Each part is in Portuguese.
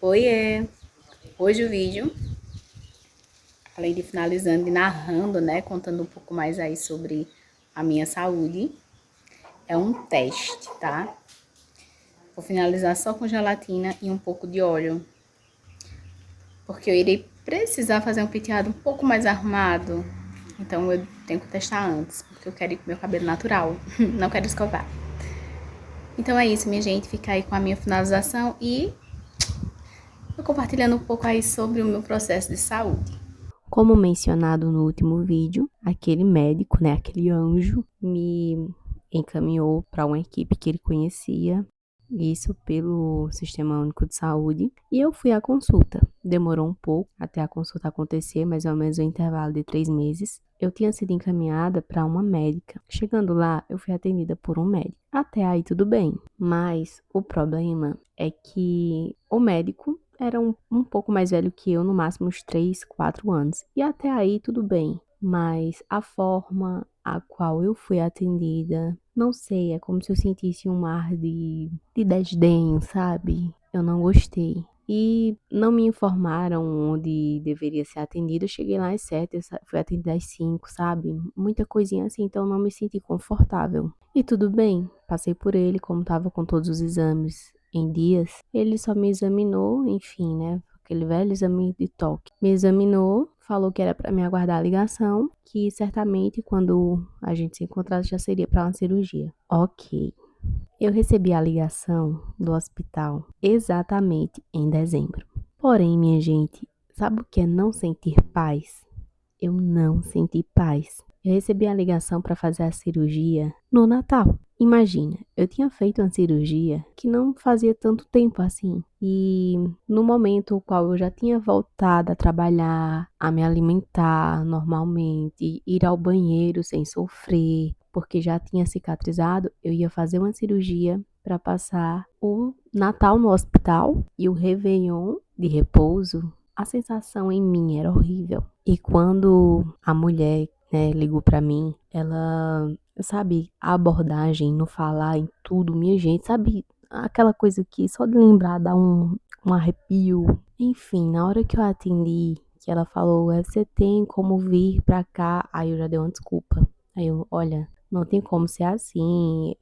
Oiê! Hoje o vídeo, além de finalizando e narrando, né, contando um pouco mais aí sobre a minha saúde, é um teste, tá? Vou finalizar só com gelatina e um pouco de óleo, porque eu irei precisar fazer um penteado um pouco mais arrumado, então eu tenho que testar antes, porque eu quero ir com meu cabelo natural, não quero escovar. Então é isso, minha gente, fica aí com a minha finalização e tô compartilhando um pouco aí sobre o meu processo de saúde. Como mencionado no último vídeo, aquele médico, né, aquele anjo, me encaminhou para uma equipe que ele conhecia, isso pelo Sistema Único de Saúde, e eu fui à consulta. Demorou um pouco até a consulta acontecer, mais ou menos um intervalo de 3 meses. Eu tinha sido encaminhada para uma médica. Chegando lá, eu fui atendida por um médico. Até aí tudo bem, mas o problema é que o médico era um pouco mais velho que eu, no máximo uns 3, 4 anos. E até aí tudo bem. Mas a forma a qual eu fui atendida, não sei, é como se eu sentisse um ar de desdém, sabe? Eu não gostei. E não me informaram onde deveria ser atendida. Eu cheguei lá às 7, fui atendida às 5, sabe? Muita coisinha assim, então eu não me senti confortável. E tudo bem, passei por ele, como estava com todos os exames em dias. Ele só me examinou, enfim, né? Aquele velho exame de toque. Me examinou, falou que era para me aguardar a ligação, que certamente quando a gente se encontrasse já seria para uma cirurgia. Ok. Eu recebi a ligação do hospital exatamente em dezembro. Porém, minha gente, sabe o que é não sentir paz? Eu não senti paz. Eu recebi a ligação para fazer a cirurgia no Natal. Imagina, eu tinha feito uma cirurgia que não fazia tanto tempo assim. E no momento no qual eu já tinha voltado a trabalhar, a me alimentar normalmente, ir ao banheiro sem sofrer, porque já tinha cicatrizado, eu ia fazer uma cirurgia para passar o Natal no hospital e o Réveillon de repouso. A sensação em mim era horrível. E quando a mulher, né, ligou pra mim, ela, sabe, a abordagem, no falar em tudo, minha gente, sabe, aquela coisa que só de lembrar dá um arrepio. Enfim, na hora que eu atendi, que ela falou, você tem como vir pra cá? Aí eu já dei uma desculpa. Aí eu, olha, não tem como ser assim,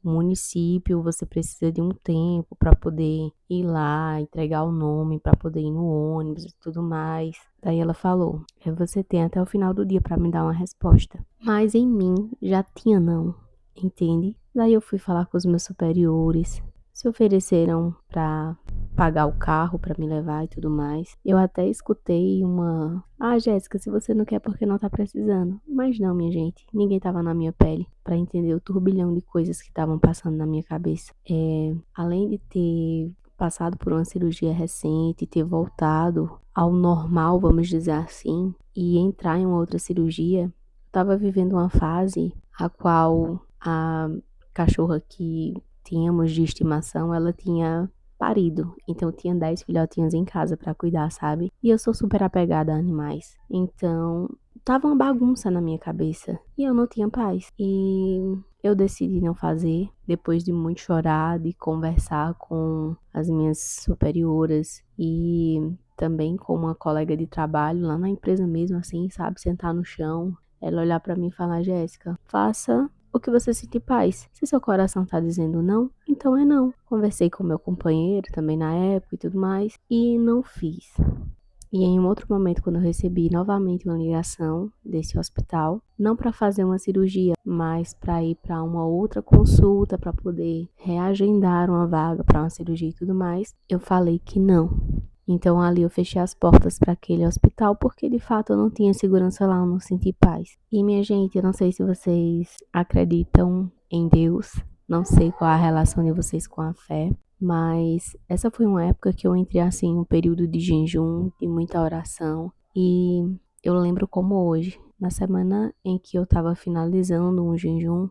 município, você precisa de um tempo para poder ir lá, entregar o nome, para poder ir no ônibus e tudo mais. Daí ela falou: você tem até o final do dia para me dar uma resposta. Mas em mim já tinha não, entende? Daí eu fui falar com os meus superiores, se ofereceram para pagar o carro para me levar e tudo mais. Eu até escutei Jéssica, se você não quer porque não tá precisando. Mas não, minha gente, ninguém tava na minha pele para entender o turbilhão de coisas que estavam passando na minha cabeça. Além de ter passado por uma cirurgia recente, ter voltado ao normal, vamos dizer assim, e entrar em uma outra cirurgia, eu estava vivendo uma fase a qual a cachorra que tínhamos de estimação, ela tinha parido. Então tinha 10 filhotinhos em casa para cuidar, sabe? E eu sou super apegada a animais. Então tava uma bagunça na minha cabeça e eu não tinha paz. E eu decidi não fazer, depois de muito chorar, de conversar com as minhas superioras e também com uma colega de trabalho lá na empresa mesmo, assim, sabe? Sentar no chão, ela olhar para mim e falar: Jéssica, faça o que você sentir paz. Se seu coração tá dizendo não, então é não. Conversei com meu companheiro também na época e tudo mais, e não fiz. E em um outro momento, quando eu recebi novamente uma ligação desse hospital, não para fazer uma cirurgia, mas para ir para uma outra consulta, para poder reagendar uma vaga para uma cirurgia e tudo mais, eu falei que não. Então ali eu fechei as portas para aquele hospital porque de fato eu não tinha segurança lá, eu não senti paz. E minha gente, eu não sei se vocês acreditam em Deus, não sei qual a relação de vocês com a fé, mas essa foi uma época que eu entrei assim, um período de jejum, de muita oração, e eu lembro como hoje, na semana em que eu estava finalizando um jejum,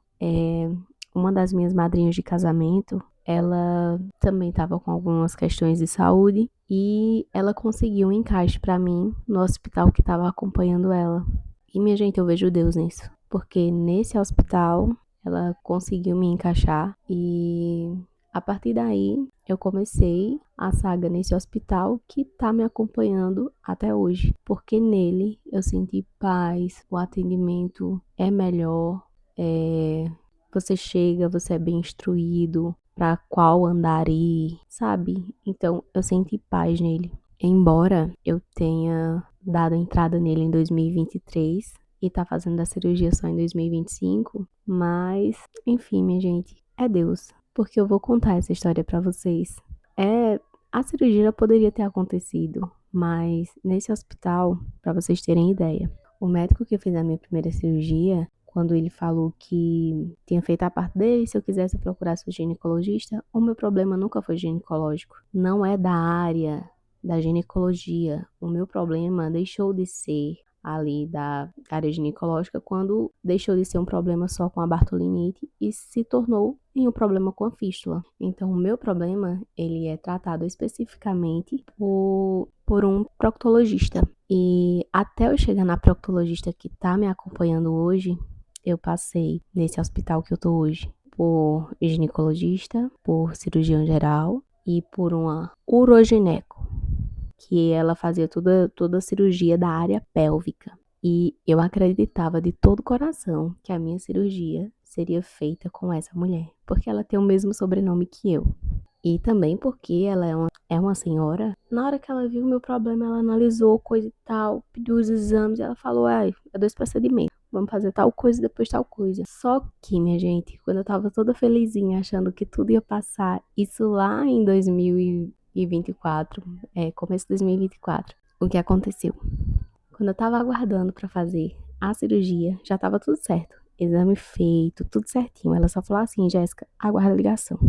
uma das minhas madrinhas de casamento, ela também estava com algumas questões de saúde e ela conseguiu um encaixe para mim no hospital que estava acompanhando ela. E minha gente, eu vejo Deus nisso, porque nesse hospital ela conseguiu me encaixar e a partir daí eu comecei a saga nesse hospital que tá me acompanhando até hoje, porque nele eu senti paz, o atendimento é melhor, você chega, você é bem instruído para qual andar ir, sabe? Então eu senti paz nele. Embora eu tenha dado entrada nele em 2023 e tá fazendo a cirurgia só em 2025, mas enfim, minha gente, é Deus, porque eu vou contar essa história pra vocês. A cirurgia poderia ter acontecido, mas nesse hospital, pra vocês terem ideia, o médico que fez a minha primeira cirurgia, quando ele falou que tinha feito a parte dele, se eu quisesse procurar seu ginecologista, o meu problema nunca foi ginecológico. Não é da área da ginecologia. O meu problema deixou de ser ali da área ginecológica quando deixou de ser um problema só com a bartolinite e se tornou em um problema com a fístula. Então, o meu problema, ele é tratado especificamente por um proctologista. E até eu chegar na proctologista que tá me acompanhando hoje, eu passei nesse hospital que eu tô hoje por ginecologista, por cirurgião geral e por uma urogineco, que ela fazia toda a cirurgia da área pélvica. E eu acreditava de todo o coração que a minha cirurgia seria feita com essa mulher, porque ela tem o mesmo sobrenome que eu. E também porque ela é uma senhora. Na hora que ela viu o meu problema, ela analisou coisa e tal, pediu os exames, ela falou, ai, é 2 procedimentos. Vamos fazer tal coisa e depois tal coisa. Só que, minha gente, quando eu tava toda felizinha, achando que tudo ia passar, isso lá em 2024, começo de 2024, o que aconteceu? Quando eu tava aguardando pra fazer a cirurgia, já tava tudo certo. Exame feito, tudo certinho. Ela só falou assim, Jéssica, aguarda a ligação.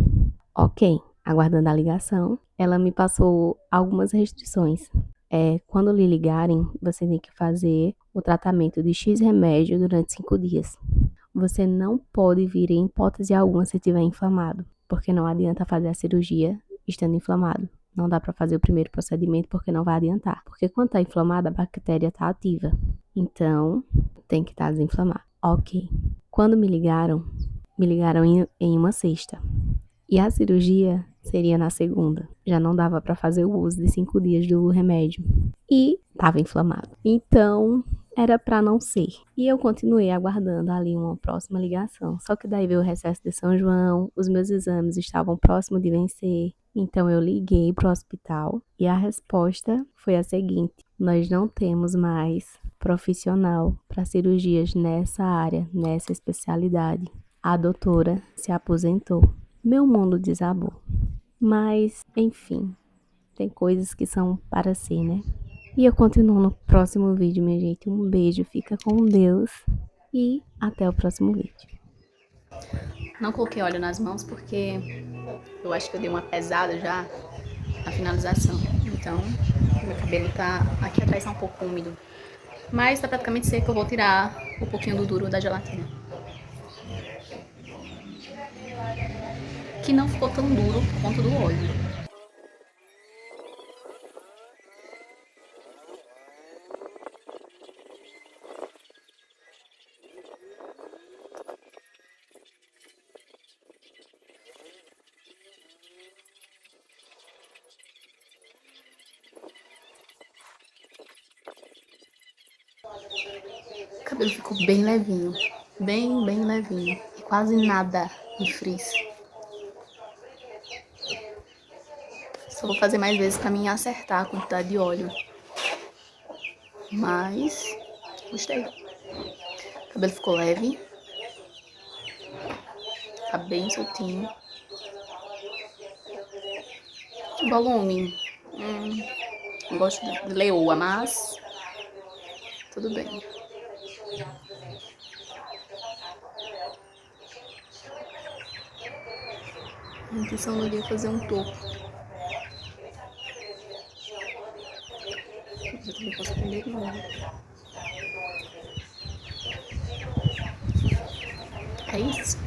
Ok, aguardando a ligação, ela me passou algumas restrições. Quando lhe ligarem, você tem que fazer o tratamento de X remédio durante 5 dias. Você não pode vir em hipótese alguma se estiver inflamado, porque não adianta fazer a cirurgia estando inflamado. Não dá para fazer o primeiro procedimento porque não vai adiantar. Porque quando está inflamada, a bactéria está ativa. Então, tem que estar desinflamado. Ok. Quando me ligaram em uma sexta. E a cirurgia seria na segunda. Já não dava para fazer o uso de 5 dias do remédio. E estava inflamado. Então, era para não ser. E eu continuei aguardando ali uma próxima ligação. Só que daí veio o recesso de São João, os meus exames estavam próximos de vencer. Então eu liguei pro hospital e a resposta foi a seguinte: nós não temos mais profissional para cirurgias nessa área, nessa especialidade. A doutora se aposentou. Meu mundo desabou. Mas, enfim, tem coisas que são para ser, né? E eu continuo no próximo vídeo, minha gente. Um beijo, fica com Deus e até o próximo vídeo. Não coloquei óleo nas mãos porque eu acho que eu dei uma pesada já na finalização. Então, meu cabelo tá aqui atrás, tá um pouco úmido. Mas tá praticamente seco, eu vou tirar um pouquinho do duro da gelatina. Que não ficou tão duro por conta do óleo. O cabelo ficou bem levinho, bem levinho, e quase nada de frizz. Só vou fazer mais vezes pra mim acertar a quantidade de óleo. Mas, gostei. O cabelo ficou leve, tá bem soltinho. Volume, não gosto de leoa, mas tudo bem. A intenção do dia é fazer um topo. Eu também posso aprender de novo. É isso.